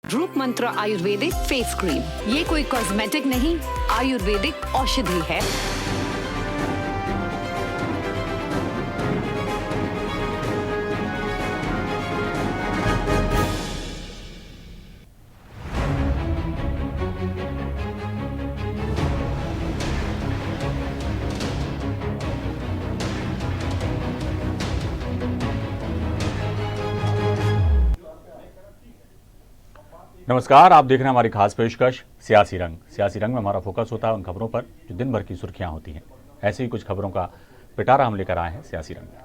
रूप मंत्र Ayurvedic face cream, ये कोई कॉस्मेटिक नहीं, आयुर्वेदिक औषधि है। नमस्कार, आप देख रहे हैं हमारी खास पेशकश सियासी रंग। सियासी रंग में हमारा फोकस होता है उन खबरों पर जो दिन भर की सुर्खियां होती हैं। ऐसे ही कुछ खबरों का पिटारा हम लेकर आए हैं सियासी रंग में।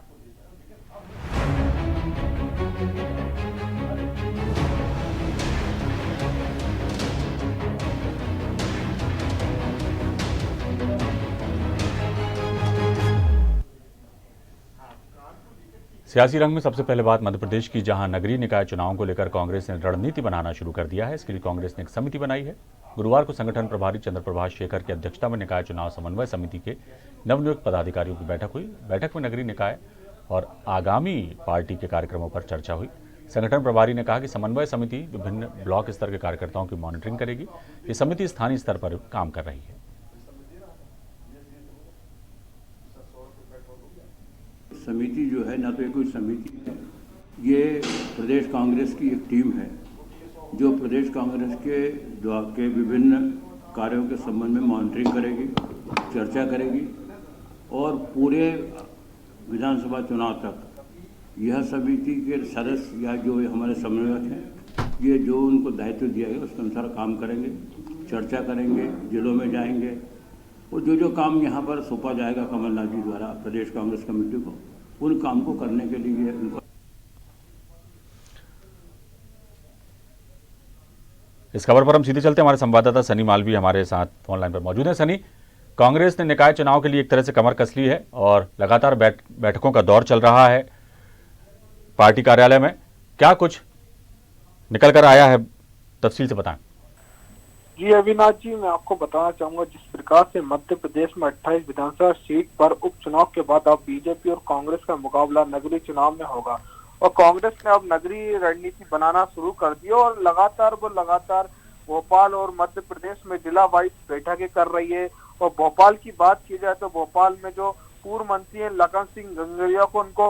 सियासी रंग में सबसे पहले बात मध्य प्रदेश की, जहां नगरीय निकाय चुनावों को लेकर कांग्रेस ने रणनीति बनाना शुरू कर दिया है। इसके लिए कांग्रेस ने एक समिति बनाई है। गुरुवार को संगठन प्रभारी चंद्र प्रभाष शेखर की अध्यक्षता में निकाय चुनाव समन्वय समिति के नवनियुक्त पदाधिकारियों की बैठक हुई। बैठक में नगरीय निकाय और आगामी पार्टी के कार्यक्रमों पर चर्चा हुई। संगठन प्रभारी ने कहा कि समन्वय समिति विभिन्न ब्लॉक स्तर के कार्यकर्ताओं की मॉनिटरिंग करेगी। ये समिति स्थानीय स्तर पर काम कर रही है। समिति जो है ना तो ये कोई समिति है, ये प्रदेश कांग्रेस की एक टीम है जो प्रदेश कांग्रेस के विभिन्न कार्यों के संबंध में मॉनिटरिंग करेगी, चर्चा करेगी और पूरे विधानसभा चुनाव तक यह समिति के सदस्य या जो हमारे समन्वयक हैं, ये जो उनको दायित्व दिया गया उसके अनुसार काम करेंगे, चर्चा करेंगे, जिलों में जाएंगे और जो काम यहाँ पर सौंपा जाएगा कमलनाथ जी द्वारा प्रदेश कांग्रेस कमेटी को, उन काम को करने के लिए उनको। इस खबर पर हम सीधे चलते हैं। हमारे संवाददाता सनी मालवी हमारे साथ फोन लाइन पर मौजूद हैं। सनी, कांग्रेस ने निकाय चुनाव के लिए एक तरह से कमर कस ली है और लगातार बैठकों का दौर चल रहा है पार्टी कार्यालय में। क्या कुछ निकल कर आया है, तफसील से बताएं। जी अविनाश जी, मैं आपको बताना चाहूंगा जिस प्रकार से मध्य प्रदेश में 28 विधानसभा सीट पर उपचुनाव के बाद अब बीजेपी और कांग्रेस का मुकाबला नगरीय चुनाव में होगा और कांग्रेस ने अब नगरीय रणनीति बनाना शुरू कर दी और लगातार भोपाल और मध्य प्रदेश में जिला वाइज बैठकें कर रही है। और भोपाल की बात की जाए तो भोपाल में जो पूर्व मंत्री है लखन सिंह गंगरिया को उनको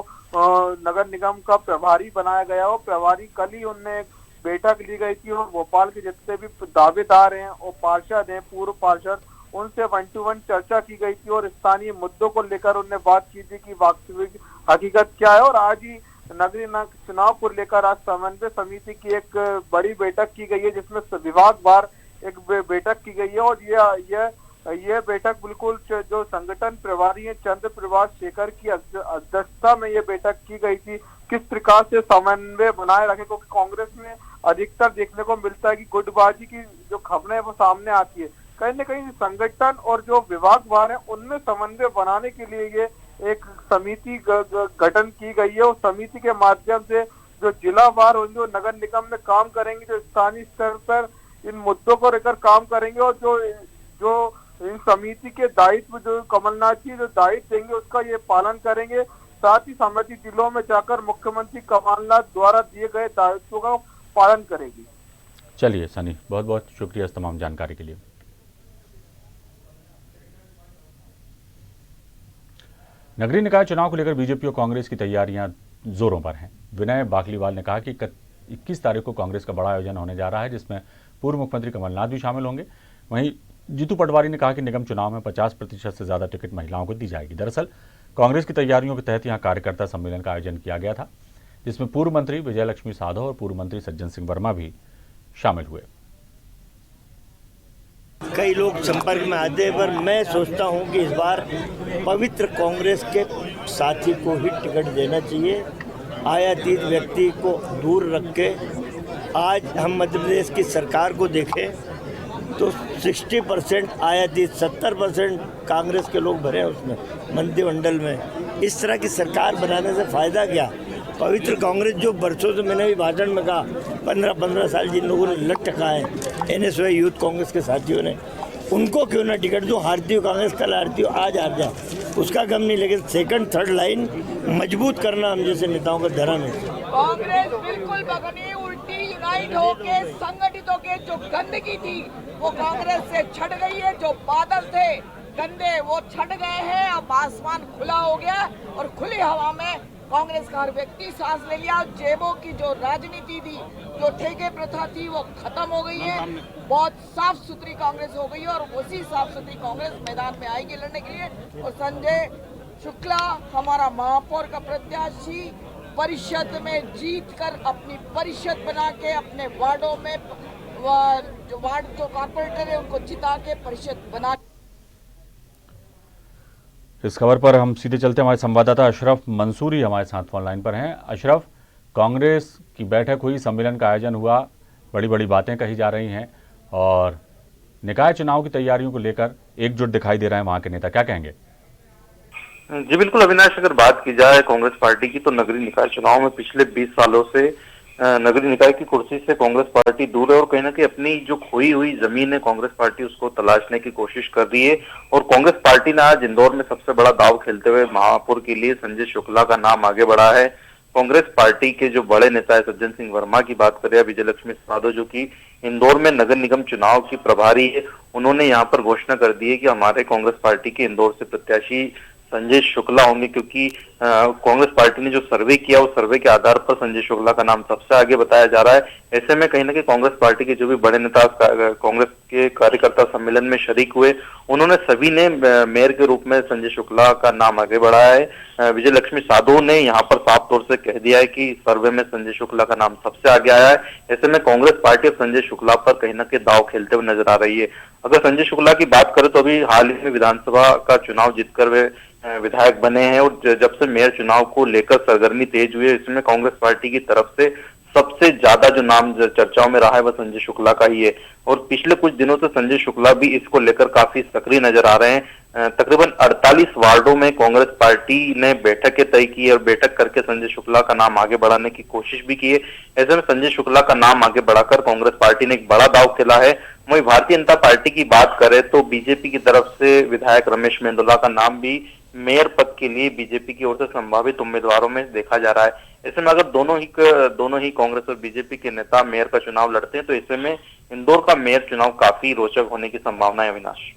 नगर निगम का प्रभारी बनाया गया और प्रभारी कल ही उनने बैठक ली गई थी और भोपाल के जितने भी दावेदार हैं और पार्षद हैं, पूर्व पार्षद, उनसे 1-to-1 चर्चा की गई थी और स्थानीय मुद्दों को लेकर उनने बात की थी कि वास्तविक हकीकत क्या है। और आज ही नगरीय चुनाव को लेकर आज समन्वय समिति की एक बड़ी बैठक की गई है जिसमें विभागवार एक बैठक की गई है और यह बैठक बिल्कुल जो संगठन प्रभारी है चंद्र प्रभाष शेखर की अध्यक्षता में ये बैठक की गई थी, किस प्रकार से समन्वय बनाए रखे, क्योंकि कांग्रेस में अधिकतर देखने को मिलता है कि गुटबाजी की जो खबरें है वो सामने आती है। कहीं न कहीं संगठन और जो विभागवार है उनमें समन्वय बनाने के लिए ये एक समिति गठन की गई है और समिति के माध्यम से जो जिलावार और जो नगर निगम में काम करेंगे, जो स्थानीय स्तर पर इन मुद्दों को लेकर काम करेंगे और जो इन समिति के दायित्व जो कमलनाथ जी जो दायित्व देंगे उसका ये पालन करेंगे। साथ ही समिति जिलों में जाकर मुख्यमंत्री कमलनाथ द्वारा दिए गए दायित्वों का पालन करेगी। चलिए सनी, बहुत बहुत शुक्रिया इस तमाम जानकारी के लिए। नगरीय निकाय चुनाव को लेकर बीजेपी और कांग्रेस की तैयारियां जोरों पर हैं। विनय बाकलीवाल ने कहा कि 21 तारीख को कांग्रेस का बड़ा आयोजन होने जा रहा है जिसमें पूर्व मुख्यमंत्री कमलनाथ भी शामिल होंगे। वहीं जीतू पटवारी ने कहा कि निगम चुनाव में 50% से ज्यादा टिकट महिलाओं को दी जाएगी। दरअसल कांग्रेस की तैयारियों के तहत यहां कार्यकर्ता सम्मेलन का आयोजन किया गया था जिसमें पूर्व मंत्री विजयलक्ष्मी साधो और पूर्व मंत्री सज्जन सिंह वर्मा भी शामिल हुए। कई लोग संपर्क में आते हैं पर मैं सोचता हूं कि इस बार पवित्र कांग्रेस के साथी को ही टिकट देना चाहिए। आयातीत व्यक्ति को दूर रख के आज हम मध्य प्रदेश की सरकार को देखें तो 60% आयातीत, 70% कांग्रेस के लोग भरे हैं उसमें मंत्रिमंडल में। इस तरह की सरकार बनाने से फ़ायदा क्या? पवित्र कांग्रेस जो बरसों से मैंने भी भाषण में कहा 15-15 साल जिन लोगों ने लट टका है NSY यूथ कांग्रेस के साथियों ने, उनको क्यों ना टिकट दो। हारती हो कांग्रेस, कल हारती हो, आज हार जाए, उसका गम नहीं, लेकिन सेकंड थर्ड लाइन मजबूत करना हम जैसे नेताओं का धर्म है। कांग्रेस बिल्कुल भगनी उल्टी यूनाइट होके संगठित होके जो गंदगी थी वो कांग्रेस से छट गई है। जो बादल थे गंदे वो छट गए हैं। अब आसमान खुला हो गया और खुली हवा में कांग्रेस का हर व्यक्ति सांस ले लिया। जेबों की जो राजनीति थी, जो ठेके प्रथा थी, वो खत्म हो गई है। बहुत साफ सुथरी कांग्रेस हो गई है और उसी साफ सुथरी कांग्रेस मैदान में आएगी लड़ने के लिए। और संजय शुक्ला हमारा महापौर का प्रत्याशी परिषद में जीत कर अपनी परिषद बना के अपने वार्डों में जो कॉर्पोरेटर है उनको जिता के परिषद बना। इस खबर पर हम सीधे चलते हैं, हमारे संवाददाता अशरफ मंसूरी हमारे साथ ऑनलाइन पर हैं। अशरफ, कांग्रेस की बैठक हुई, सम्मेलन का आयोजन हुआ, बड़ी बड़ी बातें कही जा रही हैं और निकाय चुनाव की तैयारियों को लेकर एकजुट दिखाई दे रहे हैं वहां के नेता, क्या कहेंगे? जी बिल्कुल अविनाश, अगर बात की जाए कांग्रेस पार्टी की तो नगरीय निकाय चुनाव में पिछले 20 सालों से नगरीय निकाय की कुर्सी से कांग्रेस पार्टी दूर है और कहीं ना कहीं अपनी जो खोई हुई जमीन है कांग्रेस पार्टी उसको तलाशने की कोशिश कर रही है। और कांग्रेस पार्टी ने आज इंदौर में सबसे बड़ा दांव खेलते हुए महापौर के लिए संजय शुक्ला का नाम आगे बढ़ा है। कांग्रेस पार्टी के जो बड़े नेता है सज्जन सिंह वर्मा की बात करें, विजय लक्ष्मी साधो जो कि इंदौर में नगर निगम चुनाव की प्रभारी है, उन्होंने यहाँ पर घोषणा कर दी है कि हमारे कांग्रेस पार्टी के इंदौर से प्रत्याशी संजय शुक्ला होंगे, क्योंकि कांग्रेस पार्टी ने जो सर्वे किया उस सर्वे के आधार पर संजय शुक्ला का नाम सबसे आगे बताया जा रहा है। ऐसे में कहीं ना कहीं कांग्रेस पार्टी के जो भी बड़े नेता कांग्रेस के कार्यकर्ता सम्मेलन में शरीक हुए, उन्होंने सभी ने मेयर के रूप में संजय शुक्ला का नाम आगे बढ़ाया है। विजय लक्ष्मी साधो ने यहाँ पर साफ तौर से कह दिया है कि सर्वे में संजय शुक्ला का नाम सबसे आगे आया है। ऐसे में कांग्रेस पार्टी अब संजय शुक्ला पर कहीं ना कहीं दांव खेलते हुए नजर आ रही है। अगर संजय शुक्ला की बात करें तो अभी हाल ही में विधानसभा का चुनाव जीतकर वे विधायक बने हैं और जब से मेयर चुनाव को लेकर सरगर्मी तेज हुई है, इसमें कांग्रेस पार्टी की तरफ से सबसे ज्यादा जो नाम चर्चाओं में रहा है वह संजय शुक्ला का ही है। और पिछले कुछ दिनों से संजय शुक्ला भी इसको लेकर काफी सक्रिय नजर आ रहे हैं। तकरीबन 48 वार्डों में कांग्रेस पार्टी ने बैठकें तय की है और बैठक करके संजय शुक्ला का नाम आगे बढ़ाने की कोशिश भी की है। ऐसे में संजय शुक्ला का नाम आगे बढ़ाकर कांग्रेस पार्टी ने एक बड़ा दांव खेला है। वहीं भारतीय जनता पार्टी की बात करें तो बीजेपी की तरफ से विधायक रमेश मेंदोला का नाम भी मेयर पद के लिए बीजेपी की ओर से संभावित उम्मीदवारों में देखा जा रहा है। ऐसे में अगर दोनों ही कांग्रेस और बीजेपी के नेता मेयर का चुनाव लड़ते हैं तो ऐसे में इंदौर का मेयर चुनाव काफी रोचक होने की संभावना है। अविनाश,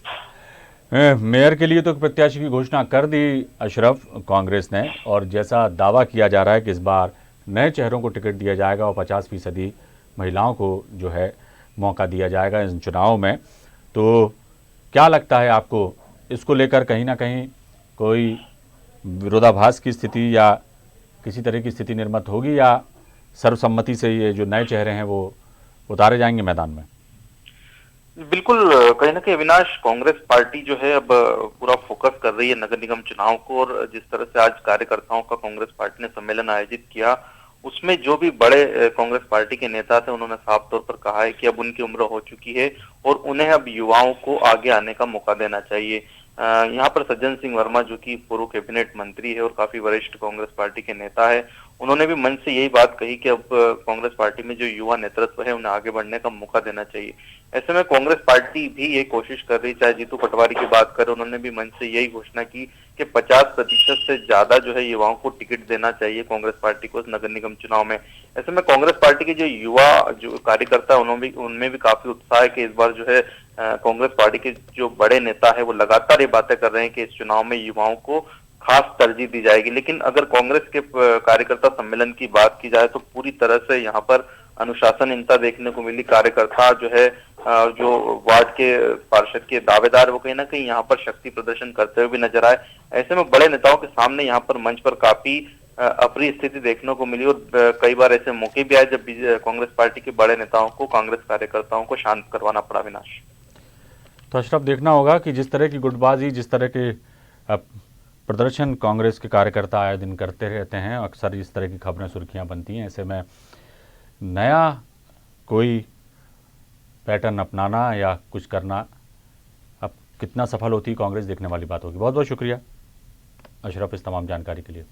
मेयर के लिए तो प्रत्याशी की घोषणा कर दी अशरफ कांग्रेस ने, और जैसा दावा किया जा रहा है कि इस बार नए चेहरों को टिकट दिया जाएगा और 50% महिलाओं को जो है मौका दिया जाएगा इन चुनाव में, तो क्या लगता है आपको इसको लेकर कहीं ना कहीं कोई विरोधाभास की स्थिति या किसी तरह की स्थिति निर्मित होगी या सर्वसम्मति से ये जो नए चेहरे हैं वो उतारे जाएंगे मैदान में? बिल्कुल, कहीं ना कहीं अविनाश, कांग्रेस पार्टी जो है अब पूरा फोकस कर रही है नगर निगम चुनाव को। और जिस तरह से आज कार्यकर्ताओं का कांग्रेस पार्टी ने सम्मेलन आयोजित किया उसमें जो भी बड़े कांग्रेस पार्टी के नेता थे उन्होंने साफ तौर पर कहा है कि अब उनकी उम्र हो चुकी है और उन्हें अब युवाओं को आगे आने का मौका देना चाहिए। यहाँ पर सज्जन सिंह वर्मा जो कि पूर्व कैबिनेट मंत्री है और काफी वरिष्ठ कांग्रेस पार्टी के नेता है, उन्होंने भी मंच से यही बात कही कि अब कांग्रेस पार्टी में जो युवा नेतृत्व है उन्हें आगे बढ़ने का मौका देना चाहिए। ऐसे में कांग्रेस पार्टी भी ये कोशिश कर रही, चाहे जीतू पटवारी की बात करें, उन्होंने भी मंच से यही घोषणा की कि 50% से ज्यादा जो है युवाओं को टिकट देना चाहिए कांग्रेस पार्टी को इस नगर निगम चुनाव में। ऐसे में कांग्रेस पार्टी के जो युवा जो कार्यकर्ता उनमें भी काफी उत्साह है कि इस बार जो है कांग्रेस पार्टी के जो बड़े नेता है वो लगातार ये बातें कर रहे हैं कि इस चुनाव में युवाओं को खास तरजीह दी जाएगी। लेकिन अगर कांग्रेस के कार्यकर्ता सम्मेलन की बात की जाए तो पूरी तरह से यहाँ पर अनुशासनहीनता देखने को मिली। कार्यकर्ता जो है जो वार्ड के पार्षद के दावेदार वो कहीं ना कहीं यहाँ पर शक्ति प्रदर्शन करते हुए भी नजर आए। ऐसे में बड़े नेताओं के सामने यहाँ पर मंच पर काफी अप्रिय स्थिति देखने को मिली और कई बार ऐसे मौके भी आए जब कांग्रेस पार्टी के बड़े नेताओं को कांग्रेस कार्यकर्ताओं को शांत करवाना पड़ा। विनाश, तो अशरफ, देखना होगा कि जिस तरह की गुटबाजी, जिस तरह के प्रदर्शन कांग्रेस के कार्यकर्ता आए दिन करते रहते हैं, अक्सर इस तरह की खबरें सुर्खियां बनती हैं। ऐसे में नया कोई पैटर्न अपनाना या कुछ करना अब कितना सफल होती कांग्रेस देखने वाली बात होगी। बहुत बहुत शुक्रिया अशरफ इस तमाम जानकारी के लिए।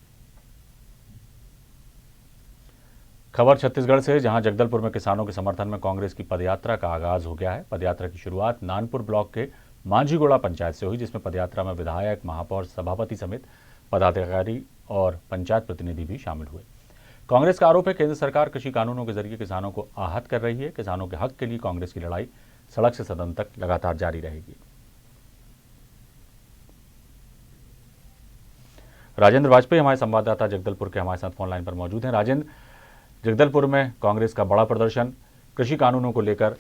खबर छत्तीसगढ़ से, जहां जगदलपुर में किसानों के समर्थन में कांग्रेस की पदयात्रा का आगाज हो गया है। पदयात्रा की शुरुआत नानपुर ब्लॉक के मांझीगोड़ा पंचायत से हुई, जिसमें पदयात्रा में विधायक, महापौर, सभापति समेत पदाधिकारी और पंचायत प्रतिनिधि भी शामिल हुए। कांग्रेस का आरोप है केंद्र सरकार कृषि कानूनों के जरिए किसानों को आहत कर रही है। किसानों के हक के लिए कांग्रेस की लड़ाई सड़क से सदन तक लगातार जारी रहेगी। राजेंद्र वाजपेयी हमारे संवाददाता जगदलपुर के हमारे साथ फोन लाइन पर मौजूद हैं। राजेंद्र, जगदलपुर में कांग्रेस का बड़ा प्रदर्शन, कृषि कानूनों को लेकर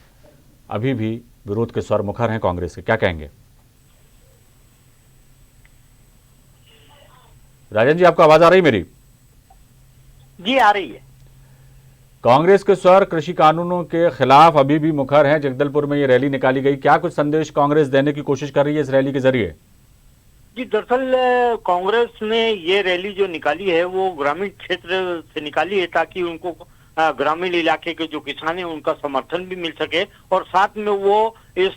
अभी भी विरोध के स्वर मुखर हैं कांग्रेस के, क्या कहेंगे? राजेंद्र जी, आपको आवाज आ रही मेरी? जी आ रही है। कांग्रेस के स्वर कृषि कानूनों के खिलाफ अभी भी मुखर हैं। जगदलपुर में ये रैली निकाली गई, क्या कुछ संदेश कांग्रेस देने की कोशिश कर रही है इस रैली के जरिए? जी, दरअसल कांग्रेस ने ये रैली जो निकाली है वो ग्रामीण क्षेत्र से निकाली है ताकि उनको ग्रामीण इलाके के जो किसान हैं उनका समर्थन भी मिल सके, और साथ में वो इस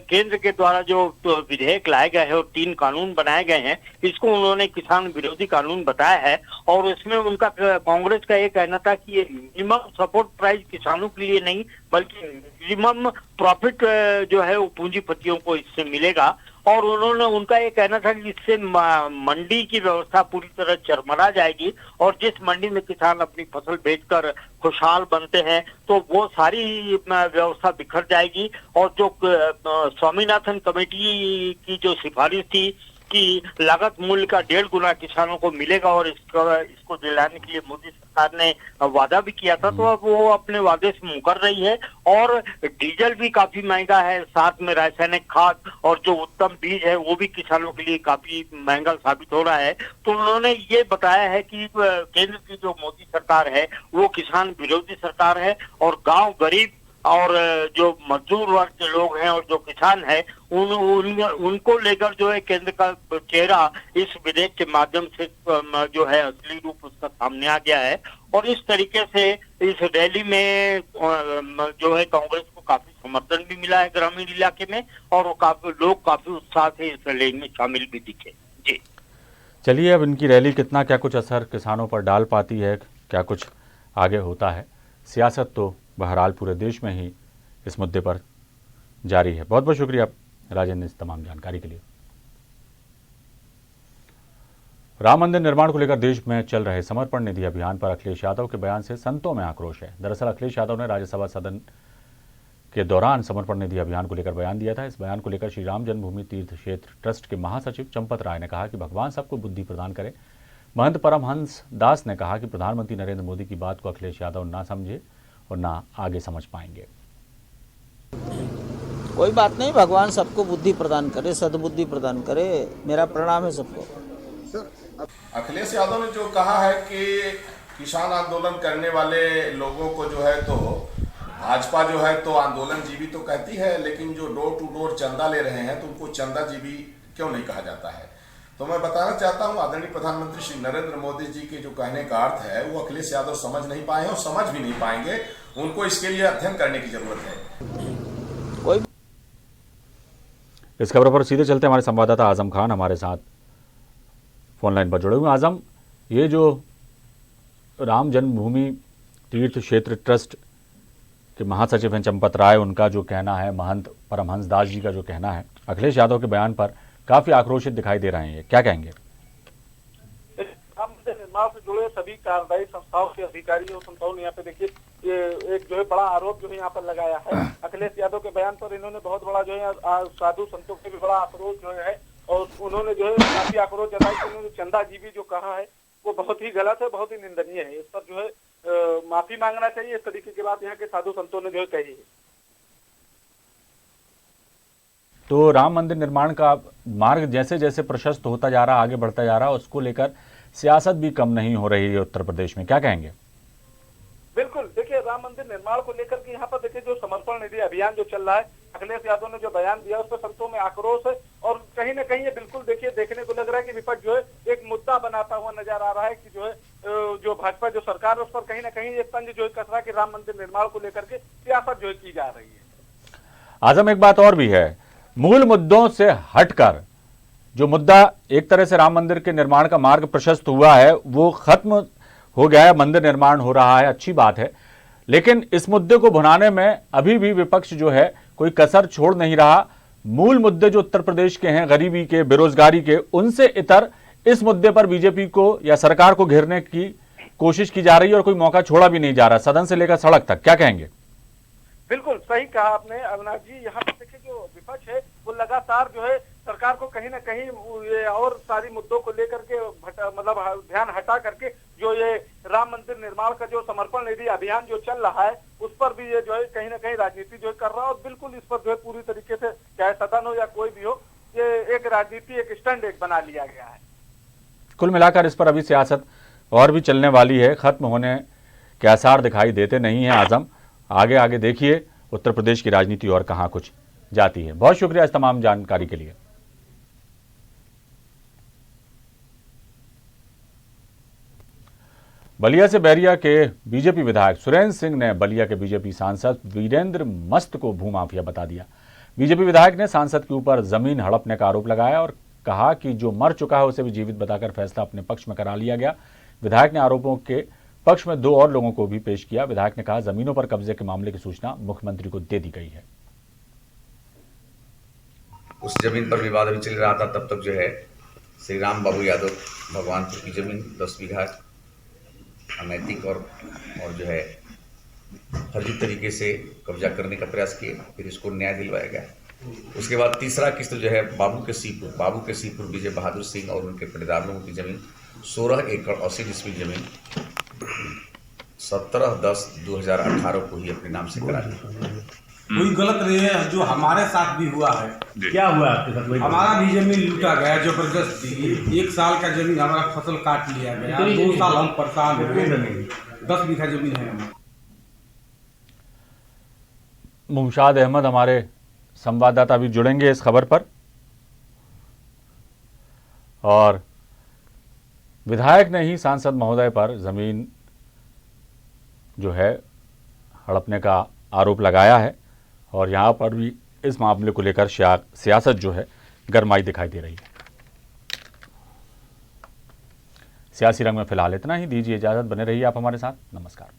केंद्र के द्वारा जो विधेयक लाए गए हैं और 3 कानून बनाए गए हैं, इसको उन्होंने किसान विरोधी कानून बताया है। और इसमें उनका कांग्रेस का ये कहना था कि ये मिनिमम सपोर्ट प्राइस किसानों के लिए नहीं बल्कि मिनिमम प्रॉफिट जो है वो पूंजीपतियों को इससे मिलेगा। और उन्होंने उनका ये कहना था कि इससे मंडी की व्यवस्था पूरी तरह चरमरा जाएगी, और जिस मंडी में किसान अपनी फसल बेचकर खुशहाल बनते हैं तो वो सारी व्यवस्था बिखर जाएगी। और जो स्वामीनाथन कमेटी की जो सिफारिश थी कि लागत मूल्य का 1.5 गुना किसानों को मिलेगा और इसको दिलाने के लिए मोदी सरकार ने वादा भी किया था, तो अब वो अपने वादे से मुकर रही है। और डीजल भी काफी महंगा है, साथ में रासायनिक खाद और जो उत्तम बीज है वो भी किसानों के लिए काफी महंगा साबित हो रहा है। तो उन्होंने ये बताया है कि केंद्र की जो मोदी सरकार है वो किसान विरोधी सरकार है, और गाँव गरीब और जो मजदूर वर्ग के लोग हैं और जो किसान हैं उनको लेकर जो है केंद्र का चेहरा इस विधेयक के माध्यम से जो है असली रूप उसका सामने आ गया है। और इस तरीके से इस रैली में जो है कांग्रेस को काफी समर्थन भी मिला है ग्रामीण इलाके में, और वो लोग काफी उत्साह से इस रैली में शामिल भी दिखे। जी चलिए, अब इनकी रैली कितना क्या कुछ असर किसानों पर डाल पाती है, क्या कुछ आगे होता है, सियासत तो बहरहाल पूरे देश में ही इस मुद्दे पर जारी है। बहुत बहुत शुक्रिया राजेंद्र इस तमाम जानकारी के लिए। राम मंदिर निर्माण को लेकर देश में चल रहे समर्पण निधि अभियान पर अखिलेश यादव के बयान से संतों में आक्रोश है। दरअसल अखिलेश यादव ने राज्यसभा सदन के दौरान समर्पण निधि अभियान को लेकर बयान दिया था। इस बयान को लेकर श्री राम जन्मभूमि तीर्थ क्षेत्र ट्रस्ट के महासचिव चंपत राय ने कहा कि भगवान सबको बुद्धि प्रदान करे। महंत परमहंस दास ने कहा कि प्रधानमंत्री नरेंद्र मोदी की बात को अखिलेश यादव ना समझे और ना आगे समझ पाएंगे। कोई बात नहीं, भगवान सबको बुद्धि प्रदान करे, सद्बुद्धि प्रदान करे, मेरा प्रणाम है सबको। अखिलेश यादव ने जो कहा है कि किसान आंदोलन करने वाले लोगों को जो है तो भाजपा जो है तो आंदोलन जीवी तो कहती है, लेकिन जो डोर टू डोर चंदा ले रहे हैं तो उनको चंदा जीवी क्यों नहीं कहा जाता है। तो मैं बताना चाहता हूं आदरणीय प्रधानमंत्री श्री नरेंद्र मोदी जी के जो कहने का अर्थ है वो अखिलेश यादव समझ नहीं पाए हैं और समझ भी नहीं पाएंगे। उनको इसके लिए अध्ययन करने की जरूरत है। कोई इस खबर पर सीधे चलते हमारे संवाददाता आजम खान हमारे साथ फोन लाइन पर जुड़े हुए। आजम, ये जो राम जन्मभूमि तीर्थ क्षेत्र ट्रस्ट के महासचिव हैं चंपत राय, उनका जो कहना है, महंत परमहंस दास जी का जो कहना है, अखिलेश यादव के बयान पर काफी आक्रोशित दिखाई दे रहे हैं, क्या कहेंगे? राम मंदिर निर्माण से जुड़े सभी कार्यदायी संस्थाओं के अधिकारी और संस्थाओं ने यहाँ पे देखिए ये एक जो है बड़ा आरोप जो है यहाँ पर लगाया है अखिलेश यादव के बयान पर। इन्होंने बहुत बड़ा जो है साधु संतों के भी बड़ा आक्रोश जो है, और उन्होंने जो है काफी आक्रोश जताया कि उन्होंने चंदा जीवी जो कहा है वो बहुत ही गलत है, बहुत ही निंदनीय है। इस पर जो है माफी मांगना चाहिए। इस तरीके की बात यहाँ के साधु संतों ने जो है कही है। तो राम मंदिर निर्माण का मार्ग जैसे जैसे प्रशस्त होता जा रहा, आगे बढ़ता जा रहा, उसको लेकर सियासत भी कम नहीं हो रही है उत्तर प्रदेश में, क्या कहेंगे? बिल्कुल, देखिए राम मंदिर निर्माण को लेकर के यहाँ पर देखिए जो समर्पण निधि अभियान जो चल रहा है, अखिलेश यादव ने जो बयान दिया उस पर संतों में आक्रोश है, और कहीं ना कहीं ये बिल्कुल देखिए देखने को लग रहा है कि विपक्ष जो है एक मुद्दा बनाता हुआ नजर आ रहा है कि जो है जो भाजपा जो सरकार है उस पर कहीं ना कहीं एक तंज जो है कस रहा है कि राम मंदिर निर्माण को लेकर के सियासत जो है की जा रही है। आजम, एक बात और भी है, मूल मुद्दों से हटकर जो मुद्दा एक तरह से राम मंदिर के निर्माण का मार्ग प्रशस्त हुआ है वो खत्म हो गया है, मंदिर निर्माण हो रहा है, अच्छी बात है, लेकिन इस मुद्दे को भुनाने में अभी भी विपक्ष जो है कोई कसर छोड़ नहीं रहा। मूल मुद्दे जो उत्तर प्रदेश के हैं, गरीबी के, बेरोजगारी के, उनसे इतर इस मुद्दे पर बीजेपी को या सरकार को घेरने की कोशिश की जा रही है और कोई मौका छोड़ा भी नहीं जा रहा, सदन से लेकर सड़क तक, क्या कहेंगे? बिल्कुल सही कहा आपने अविनाश जी। यहाँ पर देखिए जो विपक्ष है वो लगातार जो है सरकार को कहीं ना कहीं ये और सारी मुद्दों को लेकर के मतलब ध्यान हटा करके जो ये राम मंदिर निर्माण का जो समर्पण निधि अभियान जो चल रहा है उस पर भी ये जो है कहीं ना कहीं राजनीति जो है कर रहा है। और बिल्कुल इस पर जो है पूरी तरीके से चाहे सदन हो या कोई भी हो, ये एक राजनीति एक स्टैंड एक बना लिया गया है। कुल मिलाकर इस पर अभी सियासत और भी चलने वाली है, खत्म होने के आसार दिखाई देते नहीं हैं। आजम आगे आगे देखिए उत्तर प्रदेश की राजनीति और कहां कुछ जाती है। बहुत शुक्रिया इस तमाम जानकारी के लिए। बलिया से बैरिया के बीजेपी विधायक सुरेंद्र सिंह ने बलिया के बीजेपी सांसद वीरेंद्र मस्त को भूमाफिया बता दिया। बीजेपी विधायक ने सांसद के ऊपर जमीन हड़पने का आरोप लगाया और कहा कि जो मर चुका है उसे भी जीवित बताकर फैसला अपने पक्ष में करा लिया गया। विधायक ने आरोपों के पक्ष में 2 और लोगों को भी पेश किया। विधायक ने कहा जमीनों पर कब्जे के मामले की सूचना मुख्यमंत्री को दे दी गई है। उस जमीन पर विवाद अभी चल रहा था, तब तक जो है श्री राम बाबू यादव भगवानपुर की जमीन 10 बीघा अनैतिक और जो है फर्जी तरीके से कब्जा करने का प्रयास किए, फिर इसको न्याय दिलवाया गया। उसके बाद तीसरा किस्त जो है बाबू के सीपुर विजय बहादुर सिंह और उनके परिवार लोगों की जमीन 16 एकड़ 80 डिसमिल जमीन 17/10/2018 को ही अपने नाम से करा ली। कोई गलत नहीं है, जो हमारे साथ भी हुआ है। क्या हुआ आपके साथ? हमारा भी जमीन लूटा गया जबरदस्ती। 1 साल का जमीन हमारा फसल काट लिया गया, 2 साल हम परेशान हुए। 10 बीघा जमीन है हमारी। मुमशाद अहमद हमारे संवाददाता भी जुड़ेंगे इस खबर पर। और विधायक ने ही सांसद महोदय पर जमीन जो है हड़पने का आरोप लगाया है और यहां पर भी इस मामले को लेकर सियासत जो है गरमाई दिखाई दे रही है। सियासी रंग में फिलहाल इतना ही। दीजिए इजाजत, बने रहिए आप हमारे साथ। नमस्कार।